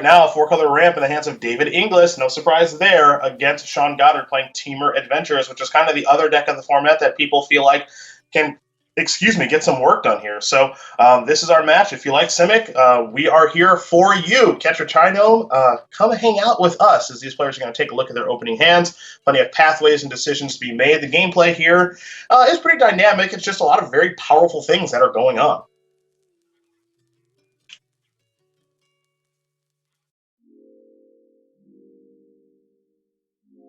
now, a 4-color ramp in the hands of David Inglis. No surprise there against Sean Goddard playing Teamer Adventures, which is kind of the other deck of the format that people feel like can, get some work done here. So this is our match. If you like Simic, we are here for you. Catch your Trinome. Come hang out with us as these players are going to take a look at their opening hands. Plenty of pathways and decisions to be made. The gameplay here is pretty dynamic. It's just a lot of very powerful things that are going on.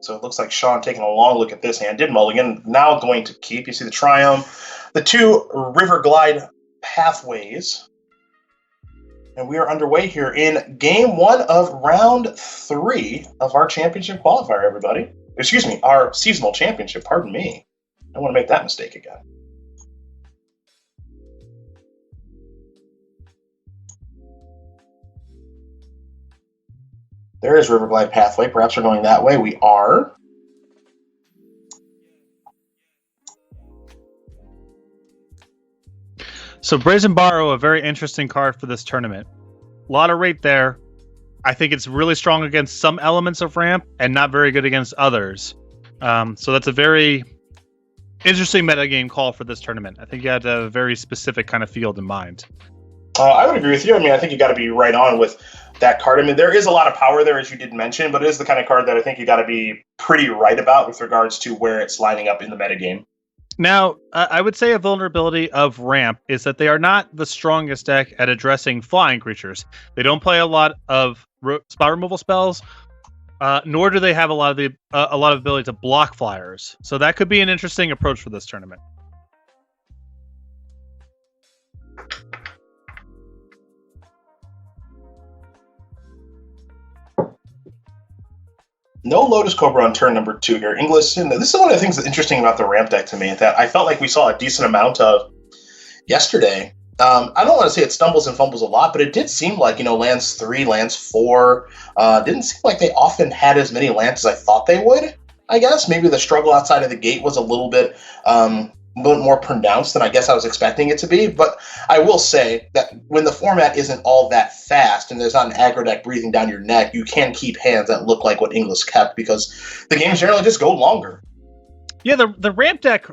So it looks like Sean taking a long look at this hand. Did mulligan. Now going to keep. You see the Triumph. The 2 River Glide pathways. And we are underway here in game 1 of round 3 of our championship qualifier, everybody. Excuse me, our seasonal championship. Pardon me. I don't want to make that mistake again. There is River Glide pathway. Perhaps we're going that way. We are. So Brazen Borrow, a very interesting card for this tournament. A lot of rate there. I think it's really strong against some elements of ramp and not very good against others. So that's a very interesting metagame call for this tournament. I think you had a very specific kind of field in mind. I would agree with you. I mean, I think you got to be right on with that card. I mean, there is a lot of power there, as you did mention, but it is the kind of card that I think you got to be pretty right about with regards to where it's lining up in the metagame. Now, I would say a vulnerability of ramp is that they are not the strongest deck at addressing flying creatures. They don't play a lot of spell removal spells, nor do they have a lot of ability to block flyers. So that could be an interesting approach for this tournament. No Lotus Cobra on turn number 2 here. Inglis, this is one of the things that's interesting about the ramp deck to me, that I felt like we saw a decent amount of yesterday. I don't want to say it stumbles and fumbles a lot, but it did seem like, lands 3, lands 4. Didn't seem like they often had as many lands as I thought they would, I guess. Maybe the struggle outside of the gate was a little bit more pronounced than I guess I was expecting it to be. But I will say that when the format isn't all that fast and there's not an aggro deck breathing down your neck, you can keep hands that look like what Inglis kept because the games generally just go longer. Yeah, the ramp deck,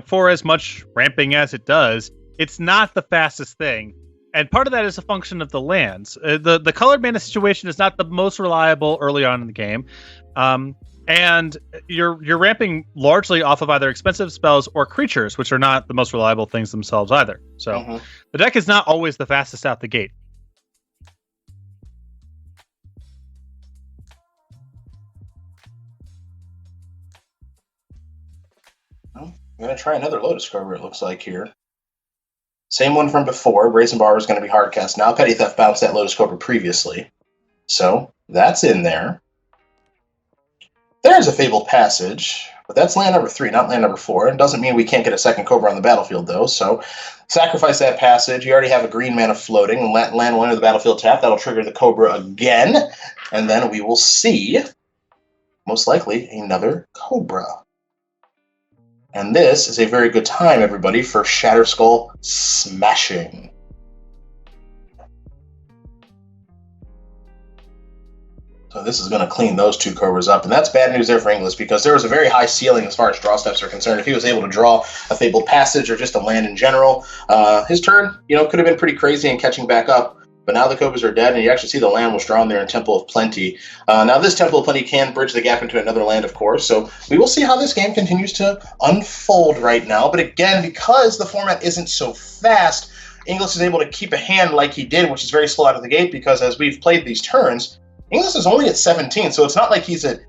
for as much ramping as it does, it's not the fastest thing. And part of that is a function of the lands. The colored mana situation is not the most reliable early on in the game. And you're ramping largely off of either expensive spells or creatures, which are not the most reliable things themselves either. So the deck is not always the fastest out the gate. Well, I'm going to try another Lotus Cobra, it looks like here. Same one from before. Brazen Bar is going to be hard cast now. Petty Theft bounced that Lotus Cobra previously. So that's in there. There's a Fabled Passage, but that's land number 3, not land number 4. It doesn't mean we can't get a second Cobra on the battlefield, though. So sacrifice that passage. You already have a green mana floating. And land one into the battlefield tap. That'll trigger the Cobra again. And then we will see, most likely, another Cobra. And this is a very good time, everybody, for Shatter Skull Smashing. So this is going to clean those 2 Cobras up. And that's bad news there for Inglis because there was a very high ceiling as far as draw steps are concerned. If he was able to draw a Fabled Passage or just a land in general, his turn, could have been pretty crazy in catching back up. But now the Cobras are dead, and you actually see the land was drawn there in Temple of Plenty. Now this Temple of Plenty can bridge the gap into another land, of course. So we will see how this game continues to unfold right now. But again, because the format isn't so fast, Inglis is able to keep a hand like he did, which is very slow out of the gate because as we've played these turns, Inglis is only at 17, so it's not like he's at,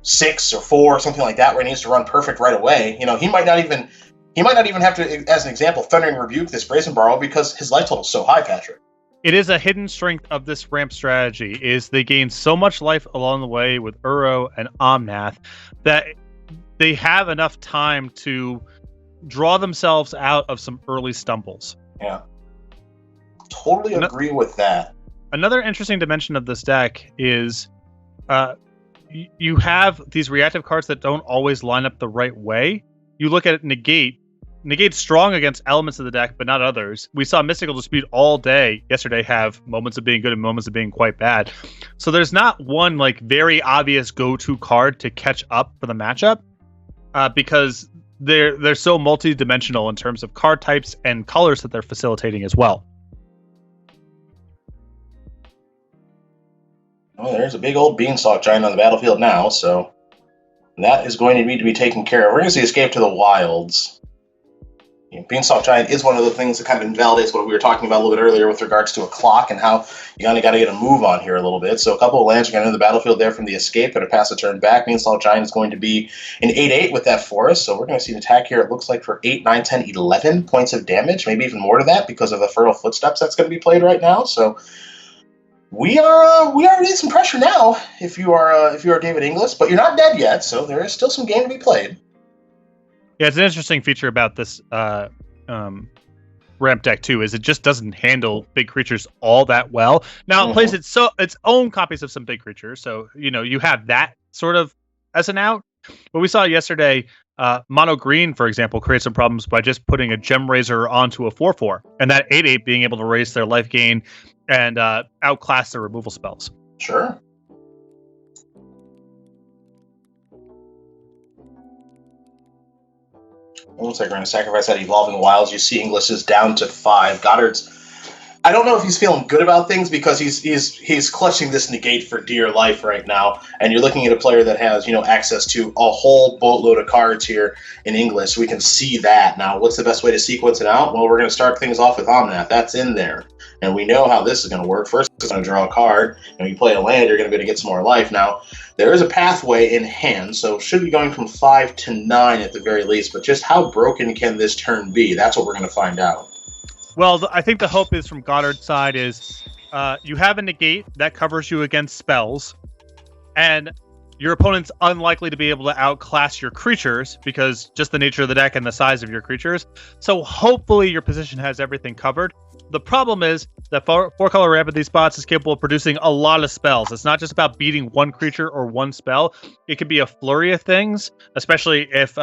6 or 4 or something like that where he needs to run perfect right away. He might not even have to, as an example, Thundering Rebuke this Brazen Borrow because his life total is so high, Patrick. It is a hidden strength of this ramp strategy is they gain so much life along the way with Uro and Omnath that they have enough time to draw themselves out of some early stumbles. Yeah. Totally agree with that. Another interesting dimension of this deck is you have these reactive cards that don't always line up the right way. You look at Negate, Negate's strong against elements of the deck, but not others. We saw Mystical Dispute all day yesterday have moments of being good and moments of being quite bad. So there's not one like very obvious go-to card to catch up for the matchup because they're so multi-dimensional in terms of card types and colors that they're facilitating as well. Oh, there's a big old beanstalk giant on the battlefield now, so that is going to need to be taken care of. We're going to see Escape to the Wilds. Beanstalk Giant is one of the things that kind of invalidates what we were talking about a little bit earlier with regards to a clock and how you kind of got to get a move on here a little bit. So a couple of lands are going to enter the battlefield there from the Escape. Going to pass a turn back. Beanstalk Giant is going to be an 8/8 with that Forest. So we're going to see an attack here. It looks like for 8, 9, 10, 11 points of damage, maybe even more to that because of the Fertile Footsteps that's going to be played right now. So we are in some pressure now if you are David Inglis, but you're not dead yet. So there is still some game to be played. Yeah, it's an interesting feature about this ramp deck too, is it just doesn't handle big creatures all that well. Now it plays its own copies of some big creatures, so you have that sort of as an out. But we saw yesterday, mono green, for example, create some problems by just putting a Gem Raiser onto a 4/4, and that 8/8 being able to raise their life gain and outclass their removal spells. Sure. It looks like we're going to sacrifice that Evolving Wilds. You see Inglis is down to 5. Goddard's... I don't know if he's feeling good about things because he's clutching this negate for dear life right now. And you're looking at a player that has, access to a whole boatload of cards here in Inglis. So we can see that. Now, what's the best way to sequence it out? Well, we're going to start things off with Omnath. That's in there. And we know how this is going to work. First, it's going to draw a card. And when you play a land, you're going to be able to get some more life. Now, there is a pathway in hand, so should be going from 5 to 9 at the very least. But just how broken can this turn be? That's what we're going to find out. Well, I think the hope is from Goddard's side is you have a negate that covers you against spells, and your opponent's unlikely to be able to outclass your creatures because just the nature of the deck and the size of your creatures. So hopefully your position has everything covered. The problem is that four-color ramp at these spots is capable of producing a lot of spells. It's not just about beating one creature or one spell. It could be a flurry of things, especially if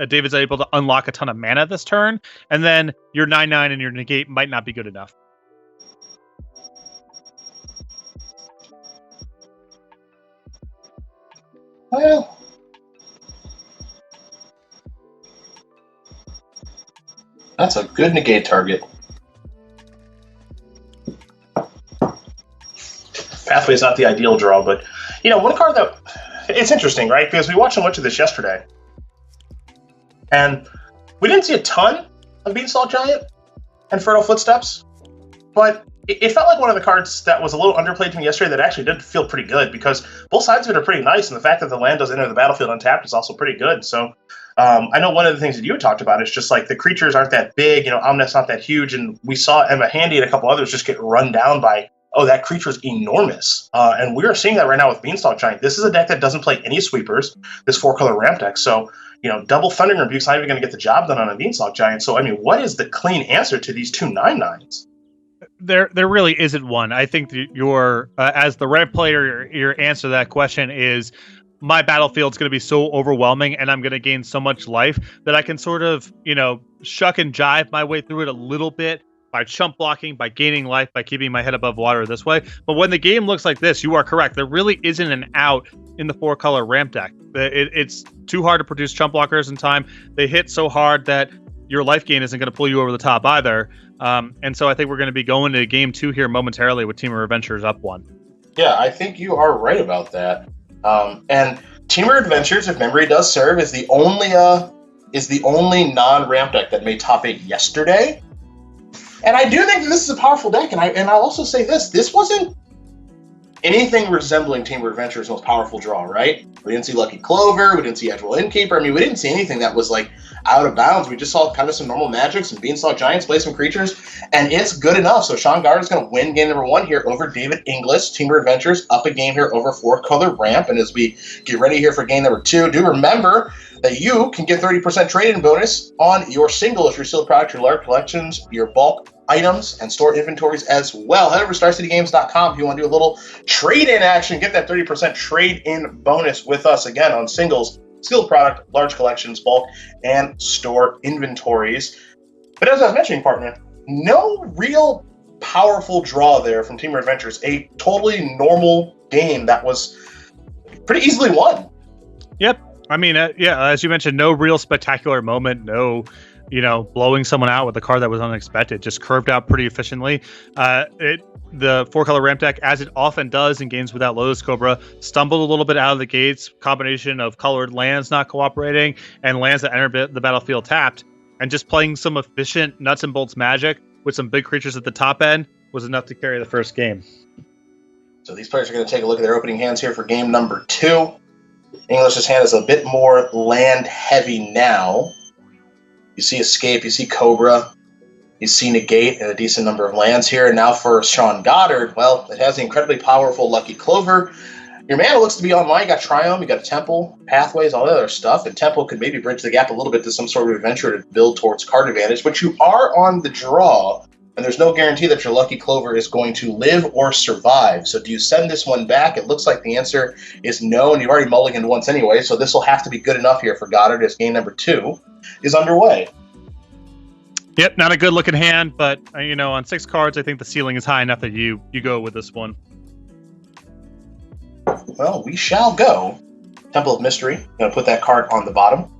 David's able to unlock a ton of mana this turn, and then your 9/9 and your negate might not be good enough. Well, that's a good negate target. Pathway is not the ideal draw, but one card that it's interesting, right? Because we watched so much of this yesterday, and we didn't see a ton of Beanstalk Giant and Fertile Footsteps, but it felt like one of the cards that was a little underplayed to me yesterday that actually did feel pretty good because both sides of it are pretty nice, and the fact that the land does enter the battlefield untapped is also pretty good. So I know one of the things that you had talked about is just like the creatures aren't that big, Omnath's not that huge, and we saw Emma Handy and a couple others just get run down by, oh, that creature's enormous. And we are seeing that right now with Beanstalk Giant. This is a deck that doesn't play any sweepers, this 4-color ramp deck. So, double Thundering Rebuke's not even going to get the job done on a Beanstalk Giant. So, what is the clean answer to these two 9/9s? There really isn't one. I think your as the ramp player, your answer to that question is my battlefield's going to be so overwhelming and I'm going to gain so much life that I can sort of, shuck and jive my way through it a little bit by chump blocking, by gaining life, by keeping my head above water this way. But when the game looks like this, you are correct. There really isn't an out in the 4-color ramp deck. It's too hard to produce chump blockers in time. They hit so hard that your life gain isn't going to pull you over the top either. And so I think we're going to be going to game 2 here momentarily with Teamer Adventures up 1. Yeah, I think you are right about that. And Teamer Adventures, if memory does serve, is the only non-ramp deck that made top 8 yesterday. And I do think that this is a powerful deck, and I'll also say this wasn't anything resembling Teamer Adventure's most powerful draw, right? We didn't see Lucky Clover, we didn't see Edgewell Innkeeper, we didn't see anything that was like out of bounds. We just saw kind of some normal magic, some Beanstalk Giants, play some creatures, and it's good enough. So Sean Goddard is going to win game number 1 here over David Inglis. Teamer Adventures up a game here over 4-color ramp, and as we get ready here for game number 2, do remember that you can get 30% trade-in bonus on your singles, your sealed product, your large collections, your bulk items, and store inventories as well. Head over to StarCityGames.com if you want to do a little trade-in action. Get that 30% trade-in bonus with us again on singles, skilled product, large collections, bulk, and store inventories. But as I was mentioning, partner, no real powerful draw there from Team Adventures. A totally normal game that was pretty easily won. Yep. I mean, as you mentioned, no real spectacular moment, no, blowing someone out with a card that was unexpected, just curved out pretty efficiently. The 4-color ramp deck, as it often does in games without Lotus Cobra, stumbled a little bit out of the gates, combination of colored lands not cooperating and lands that enter the battlefield tapped, and just playing some efficient nuts and bolts Magic with some big creatures at the top end was enough to carry the first game. So these players are going to take a look at their opening hands here for game number 2. English's hand is a bit more land heavy now. You see Escape, you see Cobra, you see Negate, and a decent number of lands here. And now for Sean Goddard, well, it has the incredibly powerful Lucky Clover. Your mana looks to be online. You got Triumph, you got a Temple, Pathways, all that other stuff. And Temple could maybe bridge the gap a little bit to some sort of adventure to build towards card advantage. But you are on the draw, and there's no guarantee that your Lucky Clover is going to live or survive. So do you send this one back? It looks like the answer is no, and you've already mulliganed once anyway, so this will have to be good enough here for Goddard as game number 2 is underway. Yep, not a good-looking hand, but, on 6 cards, I think the ceiling is high enough that you go with this one. Well, we shall go. Temple of Mystery. I'm going to put that card on the bottom.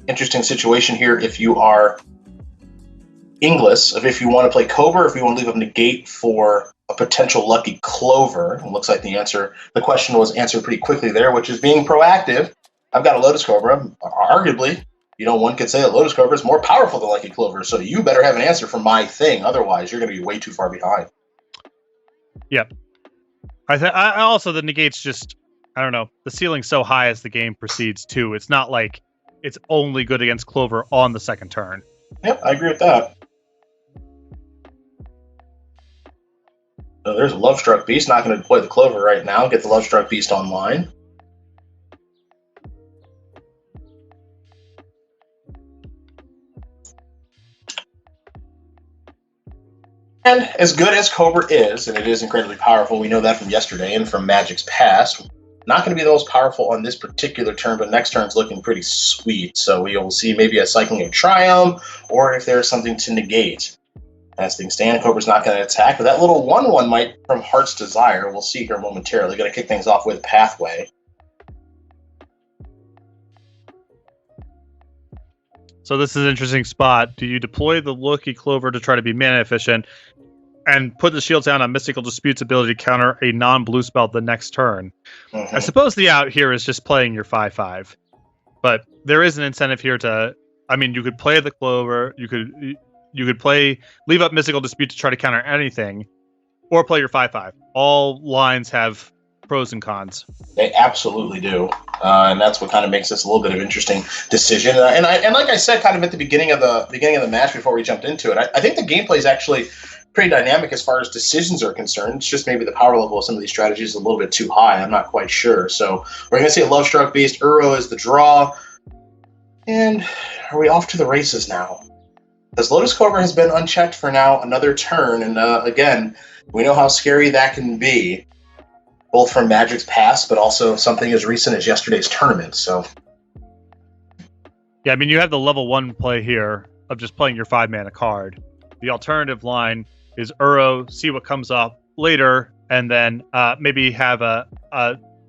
Interesting situation here if you are Inglis, if you want to play Cobra, if you want to leave up Negate for a potential Lucky Clover. It looks like the question was answered pretty quickly there, which is being proactive. I've got a Lotus Cobra. Arguably, one could say that Lotus Cobra is more powerful than Lucky Clover, so you better have an answer for my thing. Otherwise, you're going to be way too far behind. Yep. I also, the Negate's just, I don't know, the ceiling's so high as the game proceeds, too. It's not like it's only good against Clover on the second turn. Yep, I agree with that. So there's a Lovestruck Beast. Not going to deploy the Clover right now. Get the Lovestruck Beast online. And as good as Cobra is, and it is incredibly powerful, we know that from yesterday and from Magic's past, not going to be the most powerful on this particular turn, but next turn's looking pretty sweet. So we will see maybe a cycling of Triumph, or if there's something to negate. As things stand, Cobra's not going to attack, but that little 1/1 might from Heart's Desire. We'll see here momentarily. Going to kick things off with Pathway. So this is an interesting spot. Do you deploy the Lucky Clover to try to be mana efficient and put the shield down on Mystical Dispute's ability to counter a non-blue spell the next turn? Mm-hmm. I suppose the out here is just playing your 5/5. But there is an incentive here to... you could play the Clover, you could leave up Mystical Dispute to try to counter anything, or play your 5/5. All lines have pros and cons. They absolutely do. And that's what kind of makes this a little bit of an interesting decision. And like I said, kind of at the beginning of the match before we jumped into it, I think the gameplay is actually pretty dynamic as far as decisions are concerned. It's just maybe the power level of some of these strategies is a little bit too high. I'm not quite sure. So we're going to see a Lovestruck Beast. Uro is the draw. And are we off to the races now? Because Lotus Cobra has been unchecked for now another turn. And again, we know how scary that can be, both from Magic's past, but also something as recent as yesterday's tournament. So, yeah, you have the level 1 play here of just playing your 5-mana card. The alternative line is Uro, see what comes up later, and then maybe have a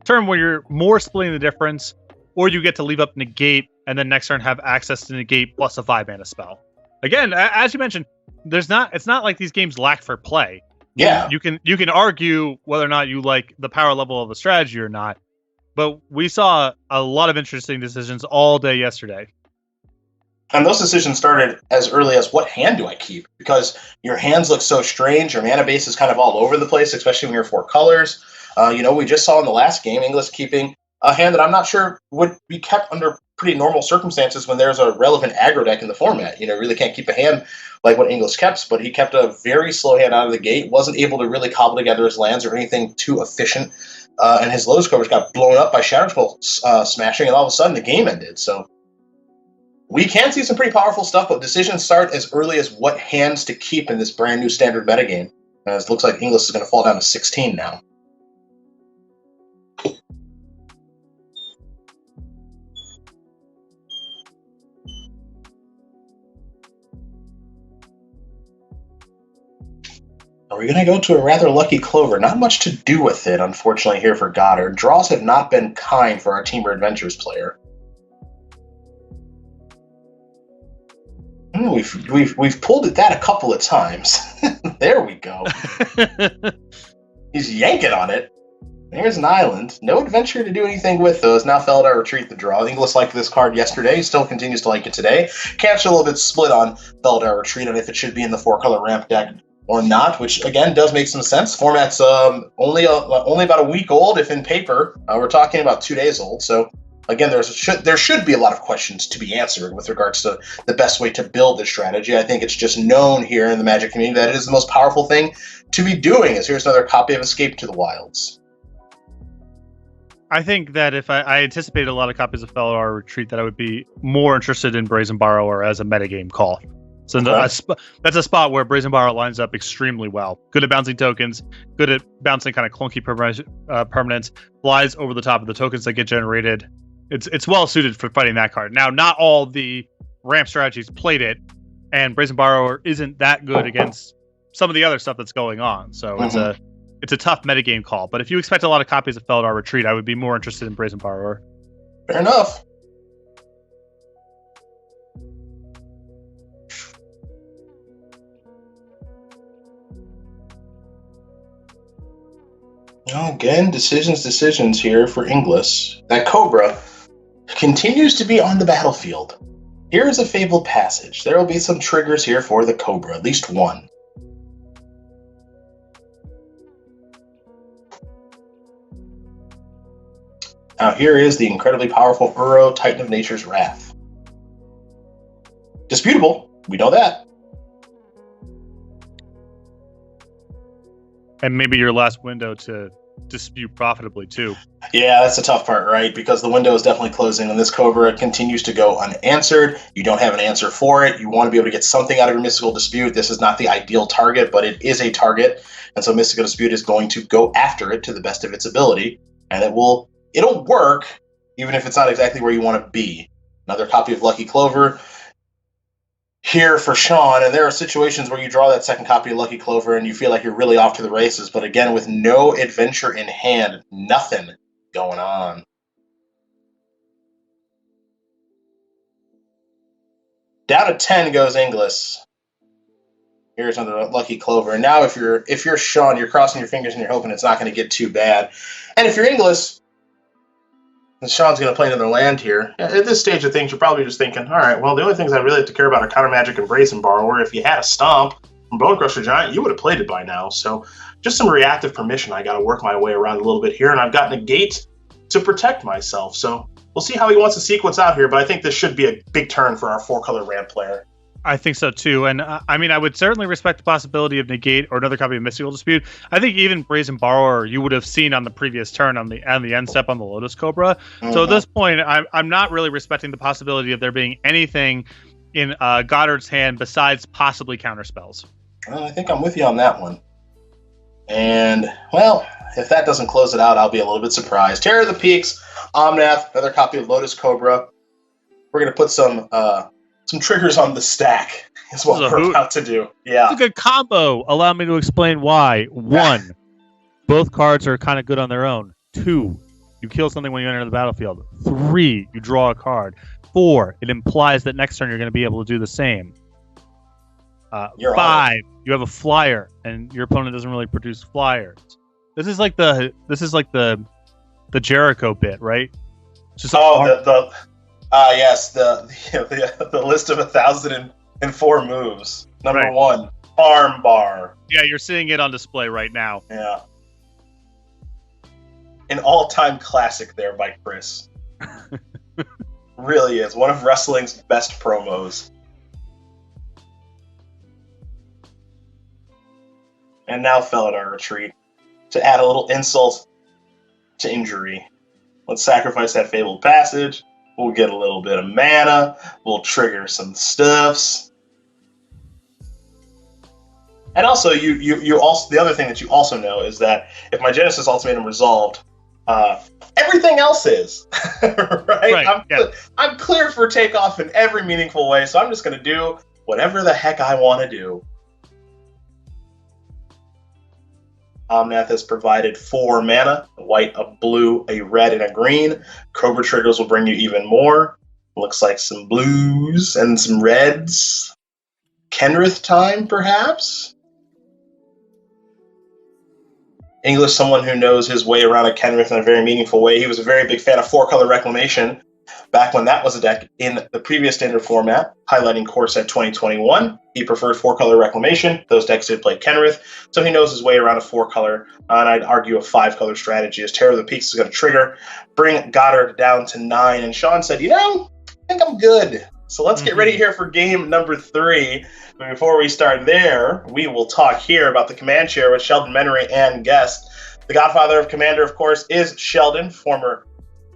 turn where you're more splitting the difference, or you get to leave up Negate, and then next turn have access to Negate plus a 5-mana spell. Again, as you mentioned, it's not like these games lack for play. Yeah, you can argue whether or not you like the power level of the strategy or not, but we saw a lot of interesting decisions all day yesterday. And those decisions started as early as, what hand do I keep? Because your hands look so strange, your mana base is kind of all over the place, especially when you're 4 colors. We just saw in the last game, Inglis keeping a hand that I'm not sure would be kept under pretty normal circumstances when there's a relevant aggro deck in the format. Really can't keep a hand like what Inglis kept, but he kept a very slow hand out of the gate, wasn't able to really cobble together his lands or anything too efficient, and his Lotus Covers got blown up by Shadow Scroll smashing, and all of a sudden the game ended. So we can see some pretty powerful stuff, but decisions start as early as what hands to keep in this brand new standard metagame. As it looks like Inglis is going to fall down to 16 now. Are we going to go to a rather lucky clover? Not much to do with it, unfortunately, here for Goddard. Draws have not been kind for our Teamer Adventures player. We've pulled at that a couple of times. There we go. He's yanking on it. There's an island. No adventure to do anything with, though. As now Feldar Retreat the draw. Inglis liked this card yesterday. Still continues to like it today. Catch a little bit split on Feldar Retreat on if it should be in the 4-color ramp deck or not, which again does make some sense. Format's only about a week old, if in paper. We're talking about 2 days old, so again, there should be a lot of questions to be answered with regards to the best way to build this strategy. I think it's just known here in the Magic community that it is the most powerful thing to be doing. As here's another copy of Escape to the Wilds. I think that if I anticipated a lot of copies of Feldar Retreat, that I would be more interested in Brazen Borrower as a metagame call. So that's a spot where Brazen Borrower lines up extremely well. Good at bouncing tokens, good at bouncing kind of clunky permanents, flies over the top of the tokens that get generated. It's well suited for fighting that card. Now, not all the ramp strategies played it, and Brazen Borrower isn't that good against some of the other stuff that's going on. So it's a tough metagame call. But if you expect a lot of copies of Feldar Retreat, I would be more interested in Brazen Borrower. Fair enough. Again, decisions here for Inglis. That Cobra continues to be on the battlefield. Here is a Fabled Passage. There will be some triggers here for the Cobra, at least one. Now here is the incredibly powerful Uro, Titan of Nature's Wrath. Disputable, we know that. And maybe your last window to dispute profitably, too. Yeah, that's the tough part, right? Because the window is definitely closing, and this Cobra continues to go unanswered. You don't have an answer for it. You want to be able to get something out of your Mystical Dispute. This is not the ideal target, but it is a target. And so Mystical Dispute is going to go after it to the best of its ability. And it'll work, even if it's not exactly where you want to be. Another copy of Lucky Clover here for Sean, and there are situations where you draw that second copy of Lucky Clover and you feel like you're really off to the races, but again, with no adventure in hand, nothing going on. Down to 10 goes Inglis. Here's another Lucky Clover. And now if you're Sean, you're crossing your fingers and you're hoping it's not going to get too bad. And if you're Inglis, and Sean's going to play another land here. At this stage of things, you're probably just thinking, all right, well, the only things I really have to care about are Counter Magic and Brazen Borrower. If you had a Stomp from Bone Crusher Giant, you would have played it by now. So just some reactive permission. I got to work my way around a little bit here, and I've got Negate to protect myself. So we'll see how he wants to sequence out here, but I think this should be a big turn for our 4-color ramp player. I think so too, and I would certainly respect the possibility of Negate or another copy of Mystical Dispute. I think even Brazen Borrower you would have seen on the previous turn on the end step on the Lotus Cobra. So at this point, I'm not really respecting the possibility of there being anything in Goddard's hand besides possibly counter spells. Well, I think I'm with you on that one. And well, if that doesn't close it out, I'll be a little bit surprised. Terror of the Peaks, Omnath, another copy of Lotus Cobra. We're gonna put some triggers on the stack is what we're about to do. Yeah. It's a good combo. Allow me to explain why. 1, both cards are kind of good on their own. 2, you kill something when you enter the battlefield. 3, you draw a card. 4, it implies that next turn you're going to be able to do the same. 5, you have a flyer, and your opponent doesn't really produce flyers. This is like the Jericho bit, right? It's just yes, the list of 1,004 moves. Number 1, arm bar. Yeah, you're seeing it on display right now. Yeah. An all-time classic there by Chris. Really is. One of wrestling's best promos. And now Feldar Retreat to add a little insult to injury. Let's sacrifice that Fabled Passage. We'll get a little bit of mana. We'll trigger some stuffs. And also, you also the other thing that you also know is that if my Genesis Ultimatum resolved, everything else is right. I'm clear for takeoff in every meaningful way, so I'm just going to do whatever the heck I want to do. Omnath has provided 4 mana, a white, a blue, a red, and a green. Cobra triggers will bring you even more. Looks like some blues and some reds. Kenrith time, perhaps? Inglis, someone who knows his way around a Kenrith in a very meaningful way. He was a very big fan of 4-color Reclamation back when that was a deck in the previous standard format, highlighting Core Set 2021. He preferred 4-color Reclamation. Those decks did play Kenrith, so he knows his way around a 4-color, and I'd argue a 5-color strategy as Terror of the Peaks is going to trigger, bring Goddard down to 9, and Sean said, I think I'm good. So let's get ready here for game number 3. But before we start there, we will talk here about the Command Chair with Sheldon Menery and guest. The godfather of Commander, of course, is Sheldon, former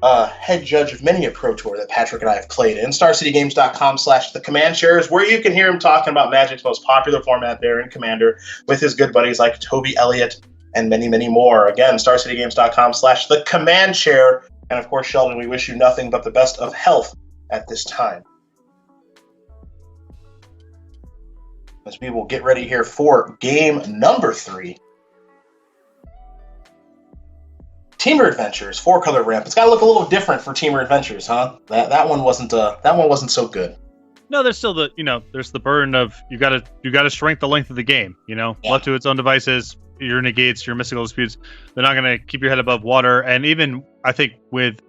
head judge of many a Pro Tour that Patrick and I have played in. StarCityGames.com/the Command Chair is where you can hear him talking about Magic's most popular format there in Commander with his good buddies like Toby Elliott and many, many more. Again, StarCityGames.com/the Command Chair. And of course, Sheldon, we wish you nothing but the best of health at this time. As we will get ready here for game number 3. Teamer Adventures, 4-color ramp. It's got to look a little different for Teamer Adventures, huh? That one wasn't so good. No, there's still there's the burden of you gotta shrink the length of the game. Left to its own devices, your negates, your mystical disputes, they're not gonna keep your head above water. And even I think with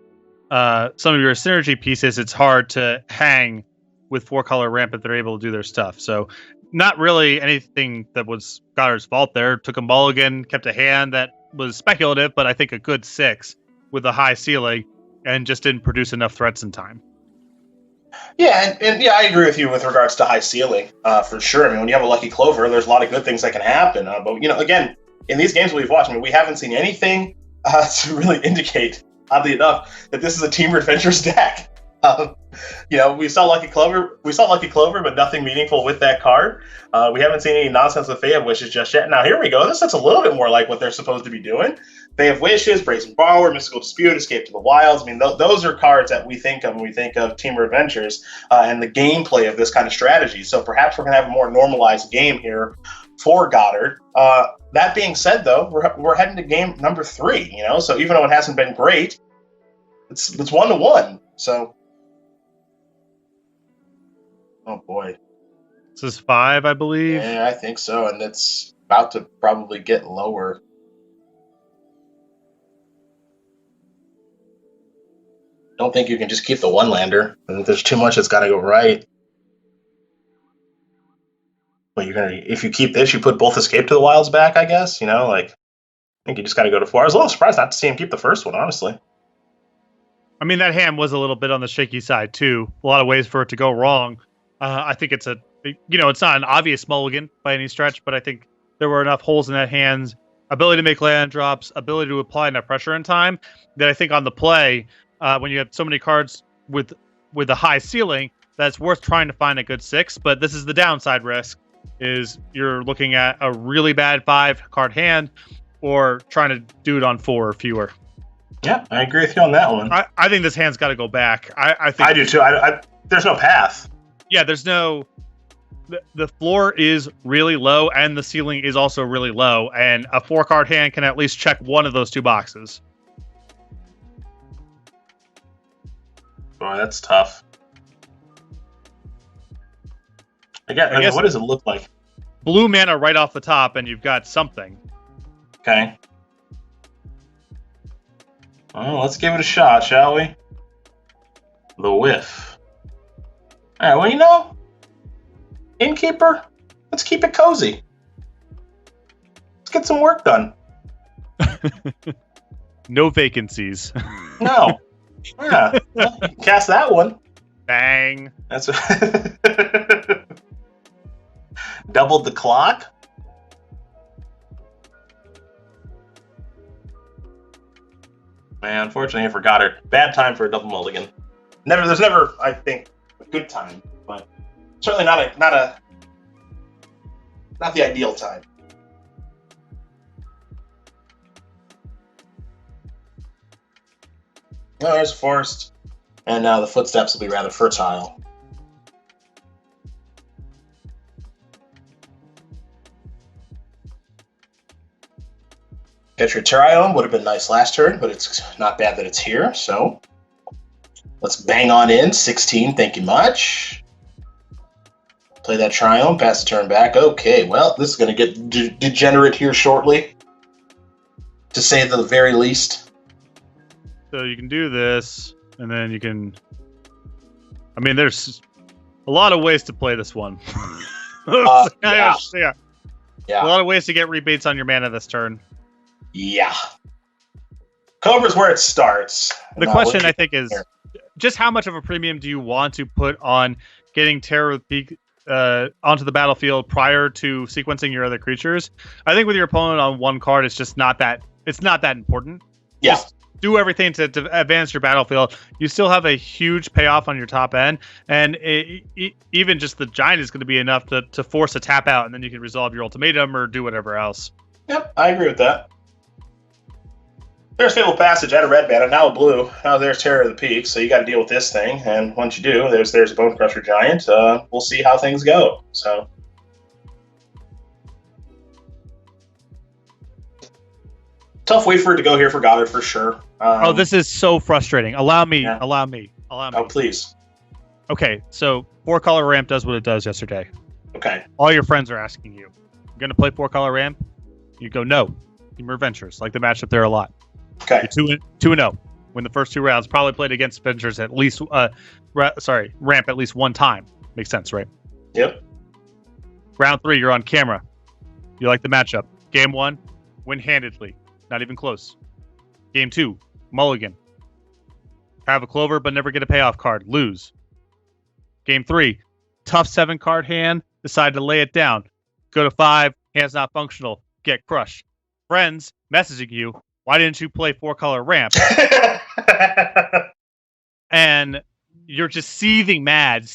some of your synergy pieces, it's hard to hang with 4-color ramp if they're able to do their stuff. So not really anything that was Goddard's fault there. Took a mulligan, kept a hand that was speculative, but I think a good 6 with a high ceiling, and just didn't produce enough threats in time. Yeah, and I agree with you with regards to high ceiling, for sure. I mean, when you have a Lucky Clover, there's a lot of good things that can happen. But, again, in these games we've watched, we haven't seen anything to really indicate, oddly enough, that this is a Teamer Adventures deck. We saw Lucky Clover, but nothing meaningful with that card. We haven't seen any nonsense with Fae of Wishes just yet. Now, here we go. This looks a little bit more like what they're supposed to be doing. Fae of Wishes, Brazen Borrower, Mystical Dispute, Escape to the Wilds. I mean, those are cards that we think of when we think of Teamer Adventures and the gameplay of this kind of strategy. So perhaps we're going to have a more normalized game here for Goddard. That being said, though, we're heading to game number 3, So even though it hasn't been great, it's 1-1. So... Oh, boy. This is 5, I believe. Yeah, I think so, and it's about to probably get lower. Don't think you can just keep the 1-lander. I think there's too much that's got to go right. But if you keep this, you put both Escape to the Wilds back, I guess. I think you just got to go to 4. I was a little surprised not to see him keep the first one, honestly. I mean, that hand was a little bit on the shaky side, too. A lot of ways for it to go wrong. I think it's it's not an obvious mulligan by any stretch, but I think there were enough holes in that hand's ability to make land drops, ability to apply enough pressure in time that I think on the play, when you have so many cards with a high ceiling, that's worth trying to find a good 6. But this is the downside risk, is you're looking at a really bad 5-card hand or trying to do it on 4 or fewer. Yeah, I agree with you on that one. I think this hand's got to go back. I think I do too. There's no path. Yeah, there's no... The floor is really low, and the ceiling is also really low, and a 4-card hand can at least check one of those 2 boxes. Boy, that's tough. I guess, what does it look like? Blue mana right off the top, and you've got something. Okay. Well, let's give it a shot, shall we? The whiff. All right, well, Innkeeper, let's keep it cozy. Let's get some work done. No vacancies. No. Yeah. Cast that one. Bang. That's doubled the clock. Man, unfortunately for Goddard, bad time for a double mulligan. There's never, I think, a good time, but certainly not the ideal time. Oh, there's a forest, and now the footsteps will be rather fertile. Get your Triome. Would have been nice last turn, but it's not bad that it's here. So let's bang on in. 16, thank you much. Play that Triome, pass the turn back. Okay, well, this is going to get degenerate here shortly, to say the very least. So you can do this, and then you can... I mean, there's a lot of ways to play this one. Yeah. A lot of ways to get rebates on your mana this turn. Yeah. Cobra's where it starts. The question, I think, is just how much of a premium do you want to put on getting Terror of the Peak onto the battlefield prior to sequencing your other creatures? I think with your opponent on one card, it's just not that important. Yeah. Just do everything to advance your battlefield. You still have a huge payoff on your top end, and even just the giant is going to be enough to force a tap out, and then you can resolve your ultimatum or do whatever else. Yep, I agree with that. There's Fabled Passage out of red mana, now a blue. Now there's Terror of the Peak, so you got to deal with this thing. And once you do, there's a Bone Crusher Giant. We'll see how things go. So tough wait for it to go here for Goddard for sure. This is so frustrating. Allow me. Oh, please. Okay, so 4-color ramp does what it does yesterday. Okay. All your friends are asking you, "You're going to play 4-color ramp?" You go, "No." Team Adventures, like the matchup there a lot. Okay. You're 2-0. Win the first 2 rounds. Probably played against Adventures at least, ramp at least one time. Makes sense, right? Yep. Round 3, you're on camera. You like the matchup. Game 1, win handedly. Not even close. Game 2, mulligan. Have a clover, but never get a payoff card. Lose. Game 3, tough 7-card hand. Decide to lay it down. Go to 5, hand's not functional. Get crushed. Friends messaging you, "Why didn't you play 4-color ramp?" And you're just seething mad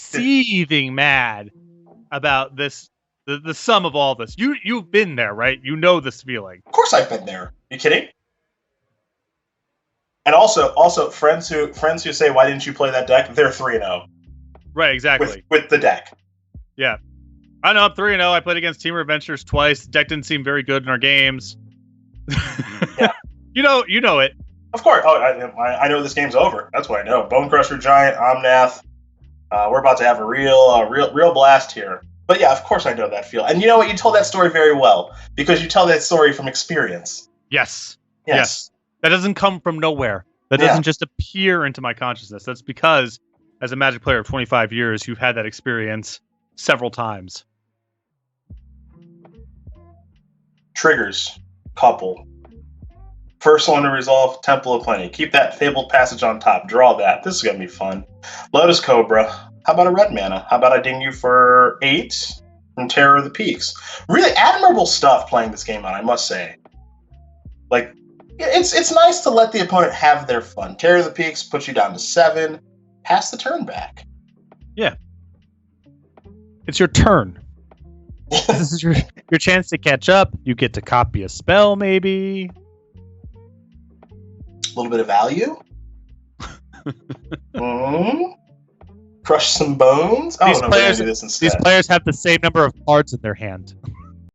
about this, the sum of all this. You've been there, right? You know this feeling. Of course I've been there. You kidding? And also friends who say, "Why didn't you play that deck?" They're 3-0. Right, exactly. With the deck. Yeah. I know I'm 3-0. I played against Team Adventures twice. The deck didn't seem very good in our games. Yeah. You know it. Of course. Oh, I know this game's over. That's what I know. Bone Crusher Giant, Omnath. We're about to have a real blast here. But yeah, of course I know that feel. And you know what? You told that story very well because you tell that story from experience. Yes. That doesn't come from nowhere. That doesn't just appear into my consciousness. That's because, as a Magic player of 25 years, you've had that experience several times. Triggers. Couple. First one to resolve, Temple of Plenty. Keep that Fabled Passage on top. Draw that. This is going to be fun. Lotus Cobra. How about a red mana? How about I ding you for 8 from Terror of the Peaks? Really admirable stuff playing this game on, I must say. Like, it's nice to let the opponent have their fun. Terror of the Peaks puts you down to 7. Pass the turn back. Yeah. It's your turn. This is your chance to catch up. You get to copy a spell, maybe. A little bit of value. Crush some bones. Oh, no, we're gonna do this instead. These players have the same number of cards in their hand.